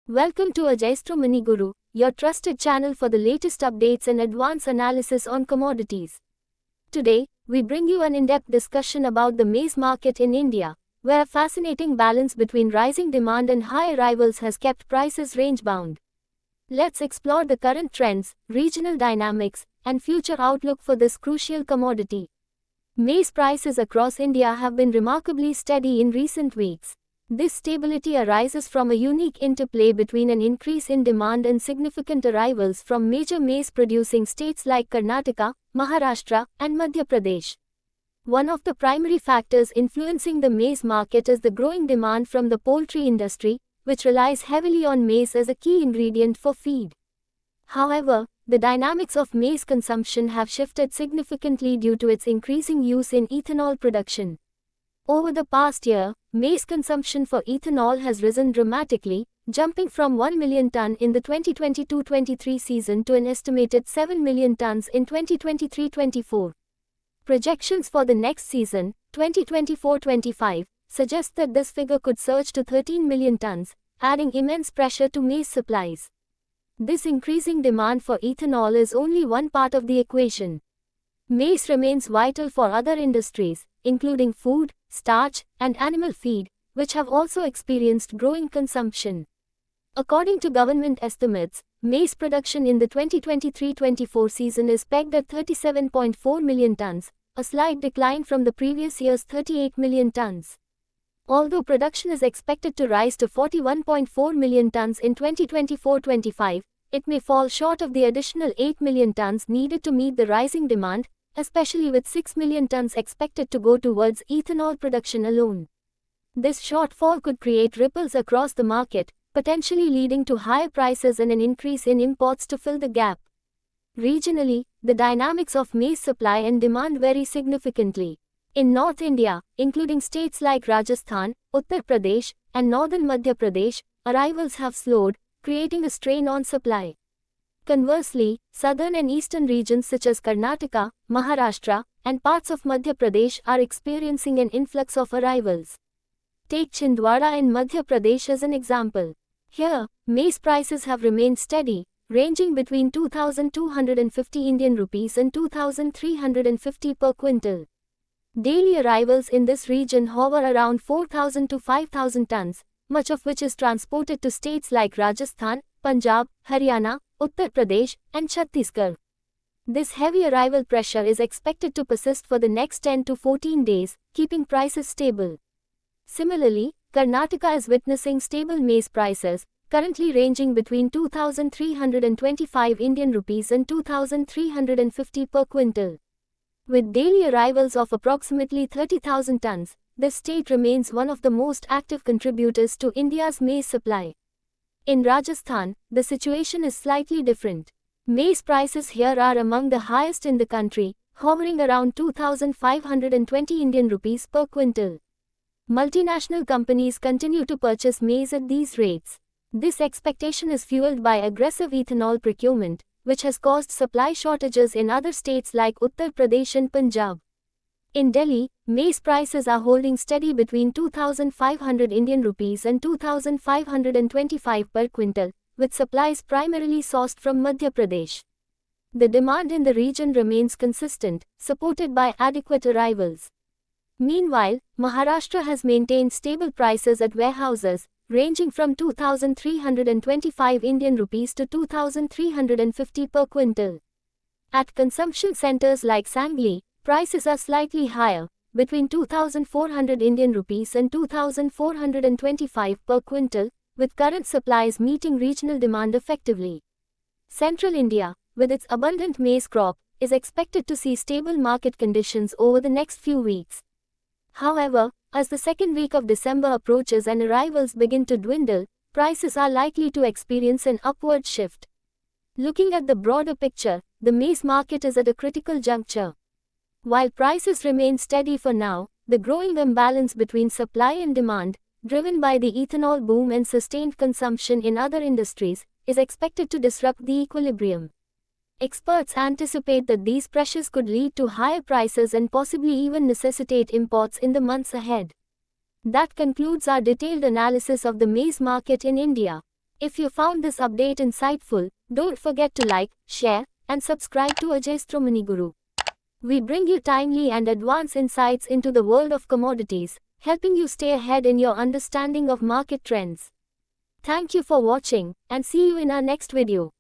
Welcome to Ajaistro Mini Guru, your trusted channel for the latest updates and advanced analysis on commodities. Today, we bring you an in-depth discussion about the maize market in India, where a fascinating balance between rising demand and high arrivals has kept prices range-bound. Let's explore the current trends, regional dynamics, and future outlook for this crucial commodity. Maize prices across India have been remarkably steady in recent weeks. This stability arises from a unique interplay between an increase in demand and significant arrivals from major maize-producing states like Karnataka, Maharashtra, and Madhya Pradesh. One of the primary factors influencing the maize market is the growing demand from the poultry industry, which relies heavily on maize as a key ingredient for feed. However, the dynamics of maize consumption have shifted significantly due to its increasing use in ethanol production. Over the past year, maize consumption for ethanol has risen dramatically, jumping from 1 million tonne in the 2022-23 season to an estimated 7 million tonnes in 2023-24. Projections for the next season, 2024-25, suggest that this figure could surge to 13 million tonnes, adding immense pressure to maize supplies. This increasing demand for ethanol is only one part of the equation. Maize remains vital for other industries, including food, starch, and animal feed, which have also experienced growing consumption. According to government estimates, maize production in the 2023-24 season is pegged at 37.4 million tonnes, a slight decline from the previous year's 38 million tonnes. Although production is expected to rise to 41.4 million tonnes in 2024-25, it may fall short of the additional 8 million tonnes needed to meet the rising demand, especially with 6 million tonnes expected to go towards ethanol production alone. This shortfall could create ripples across the market, potentially leading to higher prices and an increase in imports to fill the gap. Regionally, the dynamics of maize supply and demand vary significantly. In North India, including states like Rajasthan, Uttar Pradesh, and northern Madhya Pradesh, arrivals have slowed, creating a strain on supply. Conversely, southern and eastern regions such as Karnataka, Maharashtra, and parts of Madhya Pradesh are experiencing an influx of arrivals. Take Chhindwara in Madhya Pradesh as an example. Here, maize prices have remained steady, ranging between 2,250 Indian rupees and 2,350 per quintal. Daily arrivals in this region hover around 4,000 to 5,000 tonnes, much of which is transported to states like Rajasthan, Punjab, Haryana, Uttar Pradesh, and Chhattisgarh. This heavy arrival pressure is expected to persist for the next 10 to 14 days, keeping prices stable. Similarly, Karnataka is witnessing stable maize prices, currently ranging between 2,325 Indian rupees and 2,350 per quintal. With daily arrivals of approximately 30,000 tonnes, this state remains one of the most active contributors to India's maize supply. In Rajasthan, the situation is slightly different. Maize prices here are among the highest in the country, hovering around 2,520 Indian rupees per quintal. Multinational companies continue to purchase maize at these rates. This expectation is fueled by aggressive ethanol procurement, which has caused supply shortages in other states like Uttar Pradesh and Punjab. In Delhi, maize prices are holding steady between 2,500 Indian rupees and 2,525 per quintal, with supplies primarily sourced from Madhya Pradesh. The demand in the region remains consistent, supported by adequate arrivals. Meanwhile, Maharashtra has maintained stable prices at warehouses, ranging from 2,325 Indian rupees to 2,350 per quintal. At consumption centers like Sangli, prices are slightly higher, between 2,400 Indian rupees and 2,425 per quintal, with current supplies meeting regional demand effectively. Central India, with its abundant maize crop, is expected to see stable market conditions over the next few weeks. However, as the second week of December approaches and arrivals begin to dwindle, prices are likely to experience an upward shift. Looking at the broader picture, the maize market is at a critical juncture. While prices remain steady for now, the growing imbalance between supply and demand, driven by the ethanol boom and sustained consumption in other industries, is expected to disrupt the equilibrium. Experts anticipate that these pressures could lead to higher prices and possibly even necessitate imports in the months ahead. That concludes our detailed analysis of the maize market in India. If you found this update insightful, don't forget to like, share, and subscribe to Ajastro Mini Guru. We bring you timely and advanced insights into the world of commodities, helping you stay ahead in your understanding of market trends. Thank you for watching, and see you in our next video.